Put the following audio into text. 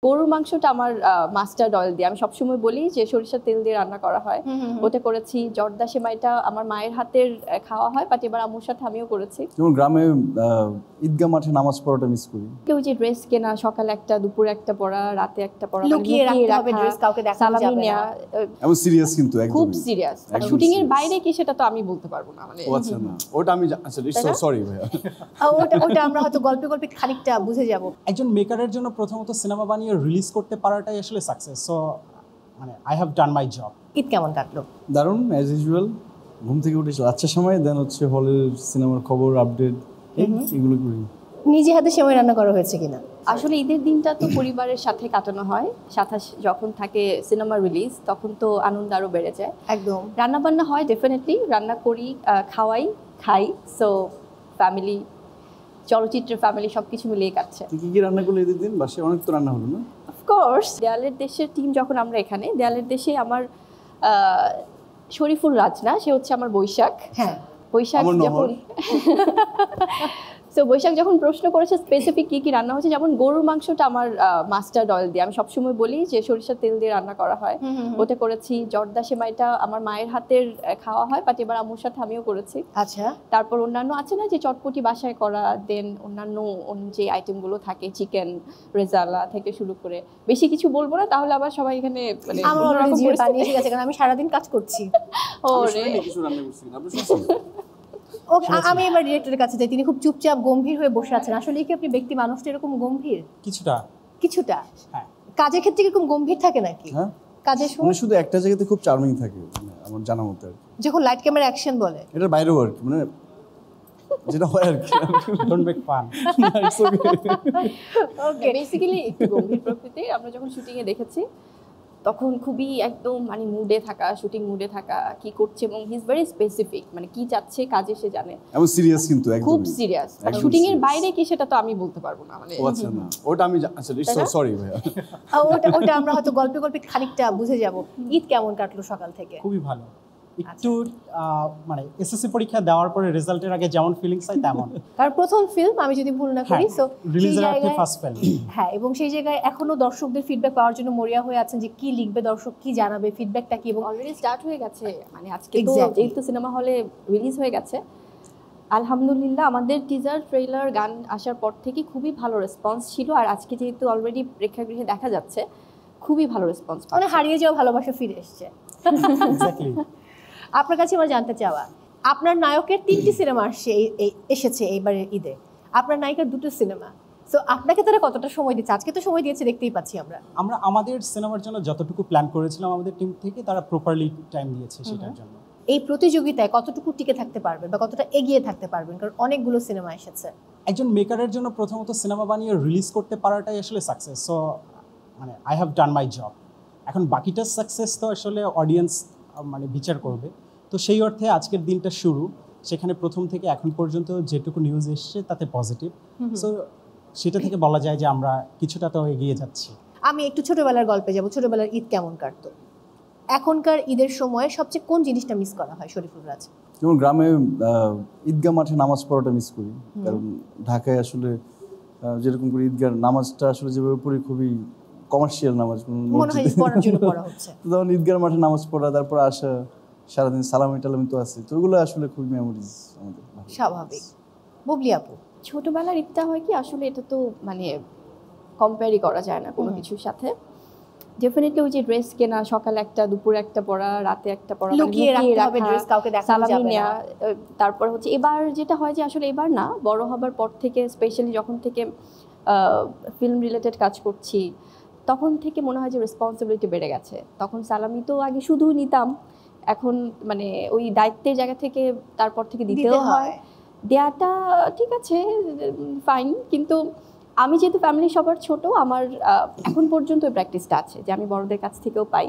গরুর মাংসটা আমার মাস্টার্ড অয়েল দিয়ে, আমি সবসময় বলি যে সরিষার তেল দিয়ে রান্না করা হয়, ওটা করেছি। জর্দা সেমাইটা আমার মায়ের হাতের খাওয়া হয়, বাট এবার আম্মুর সাথে আমিও করেছি। যেমন গ্রামে ঈদগাহ মাঠে নামাজ পড়াটা মিস করি। ওই যে ড্রেস কেনা, সকালে একটা, দুপুরে একটা পড়া, রাতে একটা পড়া, লুকিয়ে রাখতে হবে ড্রেস, কাউকে দেখানো যাবে না। আমি সিরিয়াস, কিন্তু একদম খুব সিরিয়াস। শুটিং এর বাইরে কি সেটা তো আমি বলতে পারবো না, মানে আচ্ছা না, ওটা আমি আচ্ছা সরি ভাইয়া, ওটা আমরা হয়তো গল্পে গল্পে খানিকটা বুঝে যাব। একজন মেকারের জন্য প্রথমত সিনেমা বানিয়ে রিলিজ করতে পারাটাই আসলে সাকসেস। সো মানে I have done my job. Eid কেমন কাটলো? দারুণ, অ্যাজ ইউজুয়াল। ঘুম থেকে উঠে আচ্ছা সময়, দেন হচ্ছে হলের সিনেমার খবর আপডেট, এগুলো করি। নিজে হাতে সেমাই রান্না করা হয়েছে কিনা? আসলে ঈদের দিনটা তো পরিবারের সাথে কাটানো হয়, সাথে যখন থাকে সিনেমা রিলিজ তখন তো আনন্দ আরো বেড়ে যায়। একদম। রান্না বান্না হয়, ডেফিনেটলি রান্না করি, খাই। সো ফ্যামিলি, চলচ্চিত্রের ফ্যামিলি সবকিছু মিলিয়ে কাটছে। কি রান্না করলে ঈদের দিন? বাসায় অনেক তো রান্না হলো না? অফকোর্স, দেয়ালের দেশের টিম যখন আমরা এখানে, দেয়ালের দেশে আমার শরীফুল রাজ না, সে হচ্ছে আমার বৈশাখ। হ্যাঁ, বৈশাখ যখন তো বৈশাখ যখন প্রশ্ন করেছে স্পেসিফিক কি কি রান্না হচ্ছে, যেমন গরুর মাংসটা আমার মাস্টার্ড অয়েল দিয়ে, আমি সবসময় বলি যে সরিষার তেল দিয়ে রান্না করা হয়, ওটা করেছি। জর্দা সেমাইটা আমার মায়ের হাতের খাওয়া হয়, বাট এবার আম্মুর সাথে আমিও করেছি। আচ্ছা। তারপর অন্যান্য আছে না যে চটপটি বাসায় করা, দেন অন্যান্য যে আইটেমগুলো থাকে, চিকেন রেজালা থেকে শুরু করে, বেশি কিছু বলবো না তাহলে আবার সবাই এখানে মানে আমি সারাদিন কাজ করছি। আমি এবার ডিরেক্টরের কাছে যাই, তিনি খুব চুপচাপ গম্ভীর হয়ে বসে আছেন। আসলে কি আপনি ব্যক্তি মানুষটা এরকম গম্ভীর? কিছুটা হ্যাঁ। কাজের ক্ষেত্রে এরকম গম্ভীর থাকে নাকি? হ্যাঁ, কাজের সময় শুধু একটা জায়গাতে খুব চার্মিং থাকে, আমার জানা মতে আর কি। যখন লাইট ক্যামেরা অ্যাকশন বলে, এটার বাইরেও আর কি, মানে যেটা হয় আর কি, don't make fun. Okay, basically একটু গম্ভীর প্রকৃতির। আমরা যখন শুটিং এ দেখেছি তখন খুবই একদম মানে মুডে থাকা, শুটিং মুডে থাকা, কি করছে এবং হি ইজ ভেরি স্পেসিফিক, মানে কি চাচ্ছে কাজে সে জানে। আমি সিরিয়াস, কিন্তু একদম খুব সিরিয়াস। শুটিং এর বাইরে কি সেটা তো আমি বলতে পারবো না, মানে আচ্ছা না, ওটা আমি আচ্ছা সরি ভাইয়া, ওটা আমরা হয়তো গল্পে গল্পে খানিকটা বুঝে যাব। ঈদ কেমন কাটলো সকাল থেকে? খুবই ভালো। একটু মানে এসএসসি পরীক্ষা দেওয়ার পরে রেজাল্টের আগে যেমন ফিলিংস হয় তেমন। কারণ প্রথম ফিল্ম, আমি যদি ভুল না করি, সো রিলিজের আগে ফার্স্ট ফিল্ম। হ্যাঁ, এবং সেই জায়গায় এখনো দর্শকদের ফিডব্যাক পাওয়ার জন্য মরিয়া হয়ে আছেন যে কি লিখবে দর্শক, কি জানাবে, ফিডব্যাকটা কি। এবং অলরেডি স্টার্ট হয়ে গেছে, মানে আজকে তো যেহেতু সিনেমা হলে রিলিজ হয়ে গেছে, আলহামদুলিল্লাহ আমাদের টিজার ট্রেইলার গান আসার পর থেকে খুবই ভালো রেসপন্স ছিল। আর আজকে যেহেতু অলরেডি প্রেক্ষাগৃহে দেখা যাচ্ছে, খুবই ভালো রেসপন্স, মানে হারিয়ে যাওয়া ভালোবাসা ফিরে এসছে। এক্স্যাক্টলি। আপনার কাছে আমার জানতে চাওয়া, আপনার নায়কের 3টি সিনেমা এসেছে এইবারের ঈদে, আপনার নায়িকার 2টো সিনেমা, সো আপনাকে তারা কতটা সময় দিচ্ছে? আজকে তো সময় দিয়েছে, দেখতেই পাচ্ছি আমরা। আমাদের সিনেমার জন্য যতটুকু প্ল্যান করেছিলাম আমাদের টিম থেকে, তারা প্রপারলি টাইম দিয়েছে সেটার জন্য। এই প্রতিযোগিতায় কতটুকু টিকে থাকতে পারবেন বা কতটা এগিয়ে থাকতে পারবেন, কারণ অনেকগুলো সিনেমা এসেছে। একজন মেকারের জন্য প্রথমত সিনেমা বানিয়ে রিলিজ করতে পারাটাই আসলে সাকসেস। সো মানে I have done my job. এখন বাকিটা সাকসেস তো আসলে অডিয়েন্স মানে বিচার করবে। তো সেই অর্থে আজকের দিনটা শুরু, সেখানে প্রথম থেকে এখন পর্যন্ত যেটুকু নিউজ এসছে তাতে পজিটিভ। সো সেটা থেকে বলা যায় যে আমরা কিছুটা তো এগিয়ে যাচ্ছি। আমি একটু ছোটবেলার গল্পে যাব। ছোটবেলার ঈদ কেমন কাটতো? এখনকার ঈদের সময় সবচেয়ে কোন জিনিসটা মিস করা হয় শরীফুল রাজ? যেমন গ্রামে ঈদগাহ মাঠে নামাজ পড়াটা মিস করি, কারণ ঢাকায় আসলে যেরকম করে ঈদগাহ নামাজটা আসলে যেভাবে পড়ি খুবই কমার্শিয়াল নামাজ, তখন ঈদগাহ মাঠে নামাজ পড়া, তারপর আসা, সারাদিন সালামি টালামি তো আছে, তো ওগুলো আসলে খুব মেমোরিজ আমাদের। স্বাভাবিক। বুবলি আপু, ছোটবেলার ঈদটা হয় কি আসলে এটা তো মানে কম্পেয়ারই করা যায় না কোনো কিছুর সাথে। ডেফিনেটলি ওই যে ড্রেস কেনা, সকালে একটা, দুপুরে একটা পড়া, রাতে একটা পড়া, লুকিয়ে রাখতে হবে ড্রেস, কাউকে দেখানো যাবে না। তারপর হচ্ছে এবার যেটা হয় যে আসলে এবার না, বড় হবার পর থেকে, স্পেশালি যখন থেকে ফিল্ম রিলেটেড কাজ করছি, তখন থেকে মনে হয় যে রেসপন্সিবিলিটি বেড়ে গেছে। তখন সালামি তো আগে শুধু নিতাম, এখন মানে ওই দায়িত্বের জায়গা থেকে তারপর থেকে দিতেও হয়। দেয়াটা ঠিক আছে, ফাইন, কিন্তু আমি যেহেতু ফ্যামিলি সবার ছোট, আমার এখন পর্যন্ত ওই প্র্যাকটিসটা আছে যে আমি বড়দের কাছ থেকেও পাই।